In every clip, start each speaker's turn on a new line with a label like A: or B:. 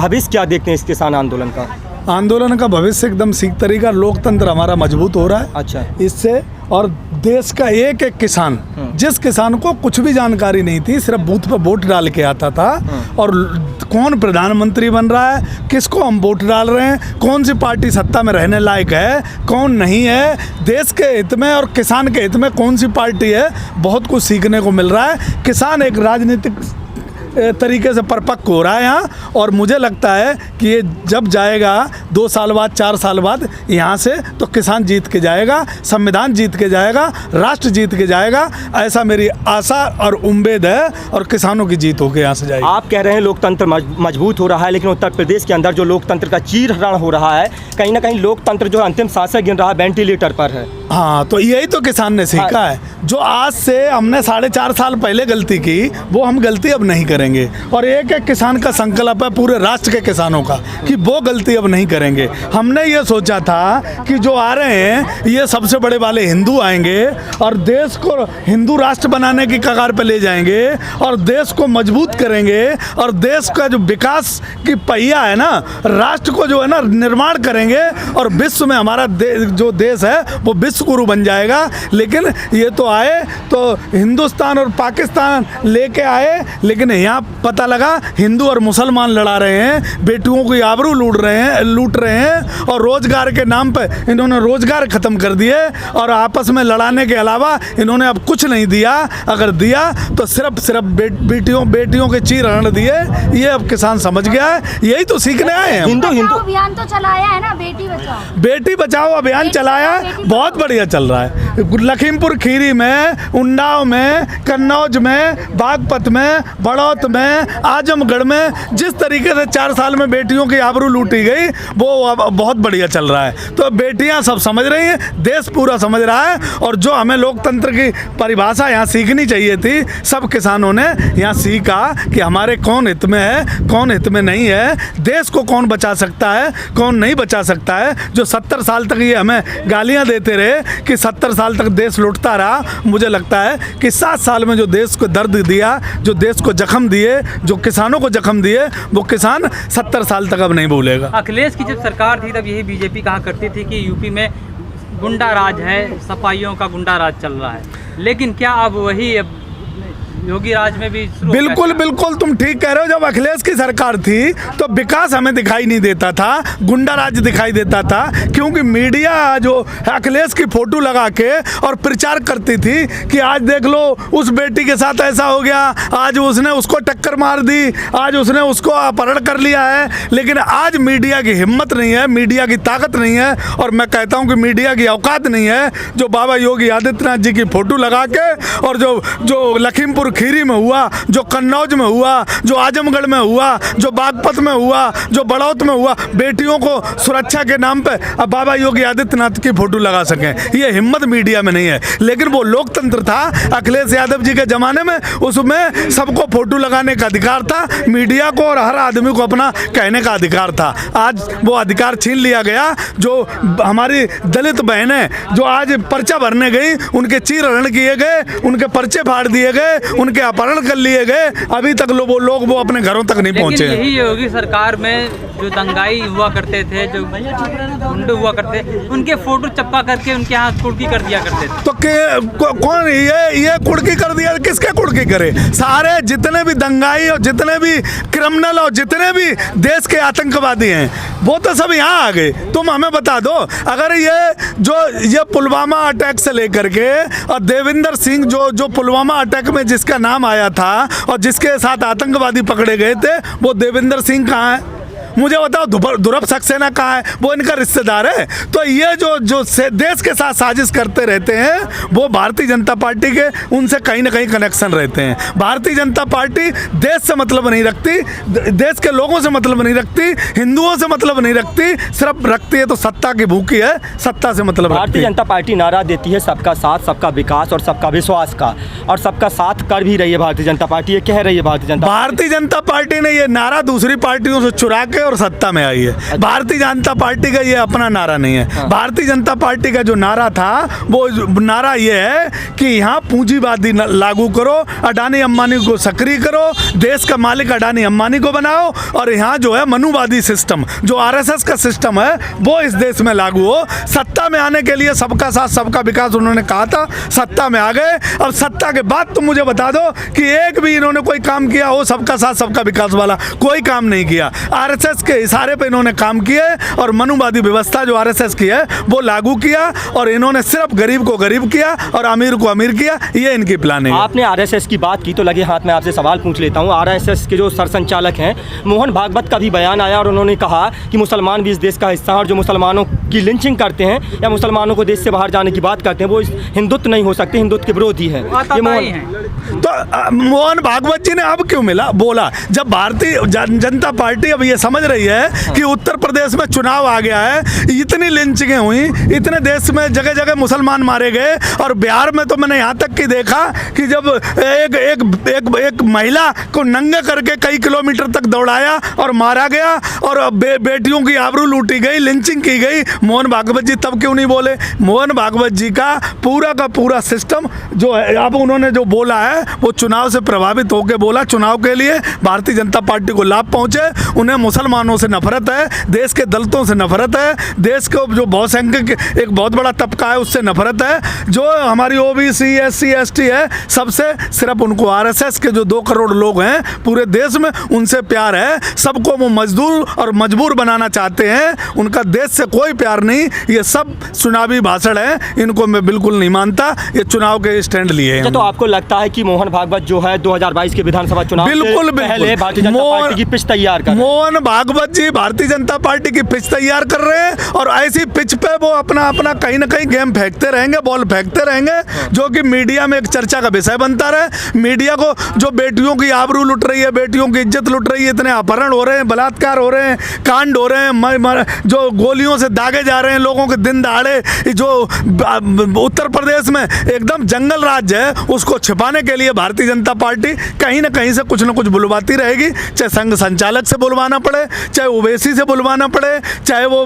A: भविष्य क्या देखते हैं इस किसान आंदोलन का?
B: आंदोलन का भविष्य एकदम ठीक तरीका, लोकतंत्र हमारा मजबूत हो रहा है
A: अच्छा।
B: इससे। और देश का एक एक किसान, जिस किसान को कुछ भी जानकारी नहीं थी, सिर्फ बूथ पर वोट डाल के आता था, और कौन प्रधानमंत्री बन रहा है, किसको हम वोट डाल रहे हैं, कौन सी पार्टी सत्ता में रहने लायक है, कौन नहीं है, देश के हित में और किसान के हित में कौन सी पार्टी है, बहुत कुछ सीखने को मिल रहा है। किसान एक राजनीतिक तरीके से परिपक्व हो रहा है यहाँ, और मुझे लगता है कि ये जब जाएगा 2 साल बाद 4 साल बाद यहाँ से, तो किसान जीत के जाएगा, संविधान जीत के जाएगा, राष्ट्र जीत के जाएगा, ऐसा मेरी आशा और उम्मीद है, और किसानों की जीत होकर यहाँ से जाएगी।
A: आप कह रहे हैं लोकतंत्र मजबूत हो रहा है, लेकिन उत्तर प्रदेश के अंदर जो लोकतंत्र का चीरहरण हो रहा है, कहीं ना कहीं लोकतंत्र जो अंतिम सांसें गिन रहा है वेंटिलेटर पर है।
B: हाँ, तो यही तो किसान ने सीखा है। जो आज से हमने 4.5 साल पहले गलती की, वो हम गलती अब नहीं करेंगे। और एक एक किसान का संकल्प है पूरे राष्ट्र के किसानों का कि वो गलती अब नहीं करेंगे। हमने ये सोचा था कि जो आ रहे हैं ये सबसे बड़े वाले हिंदू आएंगे और देश को हिंदू राष्ट्र बनाने की कगार पर ले जाएंगे, और देश को मजबूत करेंगे, और देश का जो विकास की पहिया है ना, राष्ट्र को जो है ना निर्माण करेंगे, और विश्व में हमारा जो देश है वो विश्व गुरु बन जाएगा। लेकिन ये तो आए तो हिंदुस्तान और पाकिस्तान लेके आए, लेकिन यहाँ पता लगा हिंदू और मुसलमान लड़ा रहे हैं, बेटियों की आबरू लूट रहे हैं, और रोजगार के नाम पे इन्होंने रोजगार खत्म कर दिए, और आपस में लड़ाने के अलावा इन्होंने अब कुछ नहीं दिया। अगर दिया तो सिर्फ बेटियों के चीरहरण दिए। ये अब किसान समझ गया है, यही तो सीखने आए हैं।
C: हिंदू अभियान तो चलाया है ना, बेटी बचाओ
B: अभियान चलाया, बहुत बढ़िया चल रहा है। लखीमपुर खीरी में, उन्नाव में, कन्नौज में, बागपत में, बड़ौत में, आजमगढ़ में जिस तरीके से 4 साल में बेटियों की आबरू लूटी गई, वो अब बहुत बढ़िया चल रहा है। तो बेटियां सब समझ रही हैं, देश पूरा समझ रहा है, और जो हमें लोकतंत्र की परिभाषा यहाँ सीखनी चाहिए थी, सब किसानों ने यहाँ सीखा कि हमारे कौन हित में है, कौन हित में नहीं है, देश को कौन बचा सकता है, कौन नहीं बचा सकता है। जो 70 साल तक ये हमें गालियाँ देते रहे कि 70 साल तक देश लुटता रहा, मुझे लगता है कि 7 साल में जो देश को दर्द दिया, जो देश को जख्म दिए, जो किसानों को जख्म दिए, वो किसान 70 साल तक अब नहीं भूलेगा।
D: अखिलेश की जब सरकार थी तब यही बीजेपी कहा करती थी कि यूपी में गुंडा राज है, सपाइयों का गुंडा राज चल रहा है, लेकिन क्या अब वही योगी राज में भी
B: बिल्कुल तुम ठीक कह रहे हो। जब अखिलेश की सरकार थी तो विकास हमें दिखाई नहीं देता था, गुंडा राज दिखाई देता था, क्योंकि मीडिया जो अखिलेश की फोटो लगा के और प्रचार करती थी कि आज देख लो उस बेटी के साथ ऐसा हो गया, आज उसने उसको टक्कर मार दी, आज उसने उसको अपहरण कर लिया है। लेकिन आज मीडिया की हिम्मत नहीं है, मीडिया की ताकत नहीं है, और मैं कहता हूँ कि मीडिया की औकात नहीं है, जो बाबा योगी आदित्यनाथ जी की फोटो लगा के, और जो लखीमपुर खीरी में हुआ, जो कन्नौज में हुआ, जो आजमगढ़ में हुआ, जो बागपत में हुआ, जो बड़ौत में हुआ, बेटियों को सुरक्षा के नाम पे अब बाबा योगी आदित्यनाथ की फोटो लगा सकें, ये हिम्मत मीडिया में नहीं है। लेकिन वो लोकतंत्र था अखिलेश यादव जी के ज़माने में, उसमें सबको फोटो लगाने का अधिकार था, मीडिया को और हर आदमी को अपना कहने का अधिकार था। आज वो अधिकार छीन लिया गया। जो हमारी दलित बहनें जो आज पर्चा भरने गई, उनके चीरहरण किए गए, उनके पर्चे फाड़ दिए गए, उनके अपहरण कर लिए गए, अभी तक लोग वो अपने घरों तक नहीं पहुंचे।
D: यही योगी सरकार में जो दंगाई हुआ करते थे, जो गुंडे हुआ करते, उनके फोटो चप्पा करके उनके यहाँ कुर्की कर दिया करते थे।
B: तो कौन ये कुर्की कर दिया? किसके कुर्की करे? सारे जितने भी दंगाई और जितने भी क्रिमिनल और जितने भी देश के आतंकवादी हैं, वो तो सब यहाँ आ गए। तुम हमें बता दो, अगर ये पुलवामा अटैक से लेकर के और देविंदर सिंह जो पुलवामा अटैक में जिसका नाम आया था और जिसके साथ आतंकवादी पकड़े गए थे, वो देविंदर सिंह कहाँ है? मुझे बताओ। ध्रुव सक्सेना कहाँ है? वो इनका रिश्तेदार है। तो ये जो देश के साथ साजिश करते रहते हैं, वो भारतीय जनता पार्टी के उनसे कहीं ना कहीं कनेक्शन रहते हैं। भारतीय जनता पार्टी देश से मतलब नहीं रखती, देश के लोगों से मतलब नहीं रखती, हिंदुओं से मतलब नहीं रखती, सिर्फ रखती है तो सत्ता की भूखी है, सत्ता से मतलब।
A: भारतीय जनता पार्टी नारा देती है सबका साथ, सबका विकास और सबका विश्वास का, और सबका साथ कर भी रही है भारतीय जनता पार्टी। ये कह रही है भारतीय जनता पार्टी ने ये नारा दूसरी पार्टियों से चुरा के
B: और सत्ता में आई है। भारतीय जनता पार्टी का ये अपना नारा नहीं है। भारतीय जनता पार्टी का जो नारा था वो नारा ये है कि यहाँ पूंजीवादी लागू करो, अडानी अंबानी को सक्रिय करो, देश का मालिक अडानी अंबानी को बनाओ, और यहाँ जो है मनुवादी सिस्टम, जो आरएसएस का सिस्टम है, वो इस देश में लागू हो। सत्ता में आने के लिए सबका साथ सबका विकास उन्होंने कहा था, सत्ता में आ गए। अब सत्ता के बाद तुम मुझे बता दो कि एक भी इन्होंने कोई काम किया हो सबका साथ सबका विकास वाला, कोई काम नहीं किया। आरएसएस के इशारे पे इन्होंने काम किए और मनुवादी व्यवस्था जो आरएसएस की है वो लागू किया, और इन्होंने सिर्फ गरीब को गरीब किया और अमीर को अमीर किया। ये इनकी प्लानिंग है।
A: आपने आरएसएस की बात की तो लगे हाथ में आपसे सवाल पूछ लेता हूँ। आरएसएस के जो सरसंचालक हैं मोहन भागवत का भी बयान आया और उन्होंने कहा कि मुसलमान भी इस देश का हिस्सा हैं, और जो मुसलमानों की लिंचिंग करते हैं या मुसलमानों को देश से बाहर जाने की बात करते हैं वो हिंदुत्व नहीं हो सकते, हिंदुत्व के विरोधी है।
B: तो मोहन भागवत जी ने अब क्यों बोला जब भारतीय जनता पार्टी अब ये समझ रही है कि उत्तर प्रदेश में चुनाव आ गया है, इतनी लिंचिंगें हुई, इतने देश में जगह जगह मुसलमान मारे गए, और बिहार में तो मैंने यहाँ तक कि देखा कि जब एक महिला को नंगे करके कई किलोमीटर तक दौड़ाया और मारा गया, और बेटियों की आबरू लूटी गई, लिंचिंग की गई। मोहन भागवत जी तब क्यों नहीं बोले? मोहन भागवत जी का पूरा सिस्टम जो है, अब उन्होंने जो बोला है वो चुनाव से प्रभावित होकर बोला। चुनाव के लिए भारतीय जनता पार्टी को लाभ पहुंचे, उन्हें मुसलमानों से नफरत है, देश के दलितों से नफरत है, देश को जो बहुसंख्यक एक बहुत बड़ा तबका है उससे नफरत है, जो हमारी ओबीसी एससी एसटी है सबसे, सिर्फ उनको आरएसएस के जो 2 करोड़ लोग हैं पूरे देश में उनसे प्यार है। सबको वो मजदूर और मजबूर बनाना चाहते हैं, उनका देश से कोई प्यार नहीं। ये सब चुनावी भाषण है, इनको मैं बिल्कुल नहीं मानता। ये चुनाव के स्टैंड लिए हैं।
A: तो आपको लगता है कि मोहन भागवत जो है 2022 के विधानसभा चुनाव
B: बिल्कुल
A: पहले भारतीय जनता पार्टी की पिच तैयार कर,
B: मोहन भागवत जी भारतीय जनता पार्टी की पिच तैयार कर रहे हैं, और ऐसी पिच पे वो अपना कहीं ना कहीं गेम फेंकते रहेंगे, बॉल फेंकते रहेंगे, जो कि मीडिया में एक चर्चा का विषय बनता रहे। मीडिया को जो बेटियों की आबरू लुट रही है, बेटियों की इज्जत लुट रही है, इतने अपहरण हो रहे हैं, बलात्कार हो रहे हैं, कांड हो रहे हैं, जो गोलियों से दागे जा रहे हैं लोगों के दिन दहाड़े, जो उत्तर प्रदेश में एकदम जंगल राज्य है, उसको छिपाने के लिए भारतीय जनता पार्टी कहीं ना कहीं से कुछ ना कुछ बुलवाती रहेगी। चाहे संघ संचालक से बुलवाना पड़े, चाहे ओवैसी से बुलवाना पड़े, चाहे वो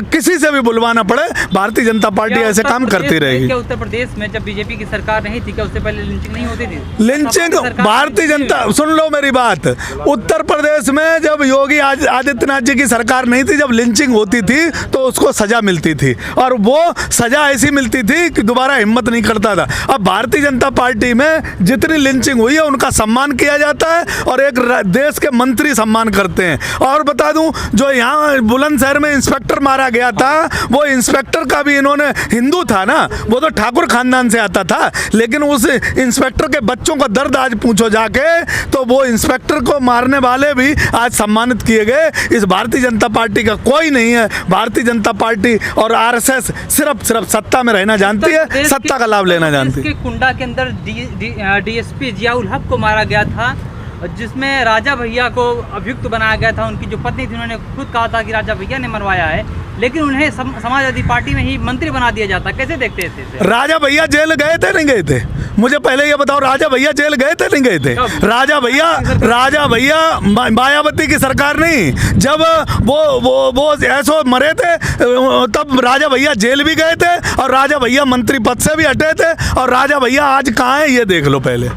B: किसी से भी बुलवाना पड़े, भारतीय जनता पार्टी ऐसे काम करती रहेगी।
D: क्या उत्तर प्रदेश में जब बीजेपी की सरकार नहीं थी, क्या उससे पहले लिंचिंग नहीं होती थी?
B: लिंचिंग भारतीय जनता, सुन लो मेरी बात, उत्तर प्रदेश में जब योगी आदित्यनाथ जी की सरकार नहीं थी, जब लिंचिंग होती थी तो उसको सजा मिलती थी, और वो सजा ऐसी मिलती थी कि दोबारा हिम्मत नहीं करता था। अब भारतीय जनता पार्टी में जितनी लिंचिंग हुई है उनका सम्मान किया जाता है, और एक देश के मंत्री सम्मान करते हैं। और बता दूं, जो यहाँ बुलंदशहर में इंस्पेक्टर मारा गया था, वो इंस्पेक्टर का भी इन्होंने, हिंदू था ना, वो तो ठाकुर खानदान से आता था, लेकिन उस इंस्पेक्टर के बच्चों का दर्द आज पूछो जाके, तो वो इंस्पेक्टर को मारने वाले भी आज सम्मानित किए गए। इस भारतीय जनता पार्टी का कोई नहीं है। भारतीय जनता पार्टी और आरएसएस सिर्फ सत्ता में रहना जानती है, सत्ता का लाभ लेना जानती है।
D: कुंडा के अंदर डीएसपी जियाउल हक को मारा गया था, जिसमें राजा भैया को अभियुक्त बनाया गया था। उनकी जो पत्नी थी उन्होंने खुद कहा था कि राजा भैया ने मरवाया है, लेकिन उन्हें समाजवादी पार्टी में ही मंत्री बना दिया जाता। कैसे देखते थे?
B: राजा भैया जेल गए थे नहीं गए थे? मुझे पहले ये बताओ, राजा भैया जेल गए थे नहीं गए थे? राजा भैया मायावती की सरकार नहीं, जब वो ऐसो मरे थे तब राजा भैया जेल भी गए थे, और राजा भैया मंत्री पद से भी हटे थे। और राजा भैया आज कहाँ है ये देख लो पहले,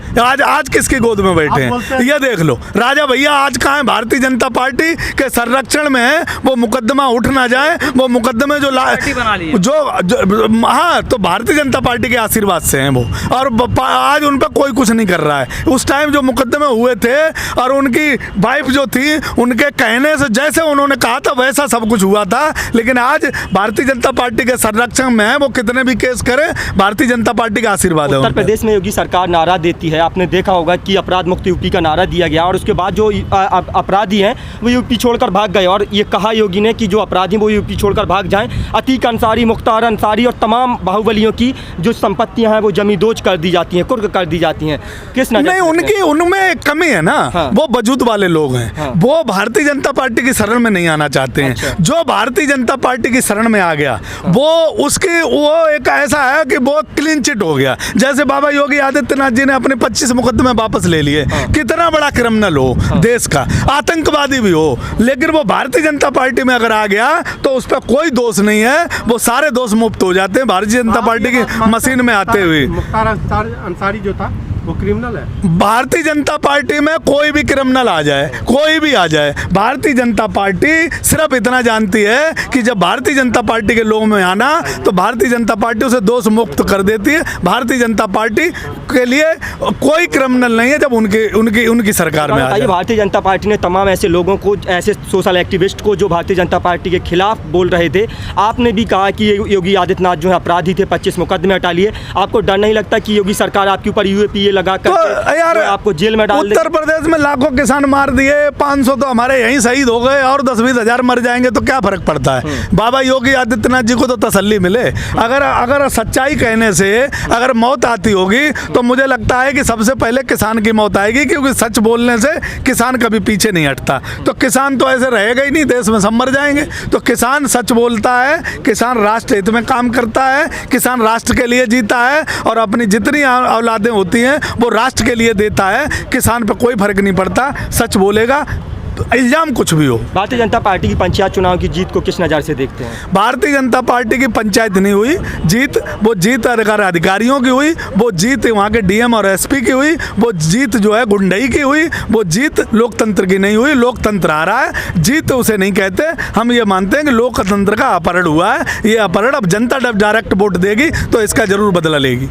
B: आज किसकी गोद में बैठे हैं ये देख लो। राजा भैया आज कहाँ है? भारतीय जनता पार्टी के संरक्षण में है। वो मुकदमा उठ ना जाए, वो मुकदमे हाँ, तो भारतीय जनता पार्टी के आशीर्वाद से हैं वो, और आज उन पर कोई कुछ नहीं कर रहा है। उस टाइम जो मुकदमे हुए थे और उनकी वाइफ जो थी, उनके कहने से जैसे उन्होंने कहा था वैसा सब कुछ हुआ था। लेकिन आज भारतीय जनता पार्टी के संरक्षण में है, वो कितने भी केस करे, भारतीय जनता पार्टी का आशीर्वाद है।
A: उत्तर प्रदेश में योगी सरकार नारा देती है, आपने देखा होगा कि अपराध मुक्त यूपी का नारा दिया गया, और उसके बाद जो अपराधी हैं वो यूपी छोड़कर भाग गए, और ये कहा योगी ने कि जो अपराधी वो यूपी रांची छोड़कर भाग जाएं। अतीक अंसारी, मुख्तार अंसारी और तमाम बाहुबलियों की जो संपत्तियां हैं वो जमींदोज कर दी जाती हैं, कुर्क कर दी जाती हैं। किस नजर
B: नहीं, उनकी उनमें कमी है ना।
A: हाँ।
B: वो वजूद वाले लोग हैं।
A: हाँ।
B: वो भारतीय जनता पार्टी की शरण में नहीं आना चाहते हैं।
A: अच्छा।
B: जो भारतीय जनता पार्टी की शरण में आ गया वो एक ऐसा है कि वो क्लीन चिट हो गया। जैसे बाबा योगी आदित्यनाथ जी ने अपने 25 मुकदमे वापस ले लिए। कितना बड़ा क्रिमिनल हो, देश का आतंकवादी भी हो, लेकिन वो भारतीय जनता पार्टी में अगर आ गया तो उस पर कोई दोष नहीं है। वो सारे दोष मुक्त हो जाते हैं भारतीय जनता पार्टी की मशीन में आते हुए।
E: मुख्तार अंसारी जो था वो क्रिमिनल है।
B: भारतीय जनता पार्टी में कोई भी क्रिमिनल आ जाए, कोई भी आ जाए, भारतीय जनता पार्टी सिर्फ इतना जानती है कि जब भारतीय जनता पार्टी के लोगों में आना तो भारतीय जनता पार्टी उसे दोष मुक्त कर देती है। भारतीय जनता पार्टी के लिए कोई क्रिमिनल नहीं है जब उनकी सरकार में आ जाए।
A: भारतीय जनता पार्टी ने तमाम ऐसे लोगों को, ऐसे सोशल एक्टिविस्ट को जो भारतीय जनता पार्टी के खिलाफ बोल रहे थे, आपने भी कहा कि योगी आदित्यनाथ जो है अपराधी थे, 25 मुकदमे हटा लिए। आपको डर नहीं लगता कि योगी सरकार आपके ऊपर यूएपीए लगा कर
B: यार
A: आपको जेल में डाल
B: उत्तर प्रदेश में लाखों किसान मार दिए, 500 तो हमारे यहीं शहीद हो गए और 10-20 हजार मर जाएंगे तो क्या फर्क पड़ता है। बाबा योगी आदित्यनाथ जी को तो तसल्ली मिले। अगर सच्चाई कहने से अगर मौत आती होगी तो मुझे लगता है कि सबसे पहले किसान की मौत आएगी, क्योंकि सच बोलने से किसान कभी पीछे नहीं हटता। तो किसान तो ऐसे रहेगा ही नहीं, देश में सब मर जाएंगे। तो किसान सच बोलता है, किसान राष्ट्र हित में काम करता है, किसान राष्ट्र के लिए जीता है और अपनी जितनी औलादें होती हैं वो राष्ट्र के लिए देता है। किसान पे कोई फर्क नहीं पड़ता, सच बोलेगा, इल्जाम कुछ भी हो।
A: भारतीय जनता पार्टी की पंचायत चुनाव की जीत को किस नज़र से देखते हैं?
B: भारतीय जनता पार्टी की पंचायत नहीं हुई जीत, वो जीत अधिकारियों की हुई, वो जीत वहाँ के डीएम और एसपी की हुई, वो जीत जो है गुंडई की हुई, वो जीत लोकतंत्र की नहीं हुई। लोकतंत्र आ रहा है, जीत उसे नहीं कहते। हम ये मानते हैं कि लोकतंत्र का अपहरण हुआ है। ये अपहरण अब जनता जब डायरेक्ट वोट देगी तो इसका जरूर बदला लेगी।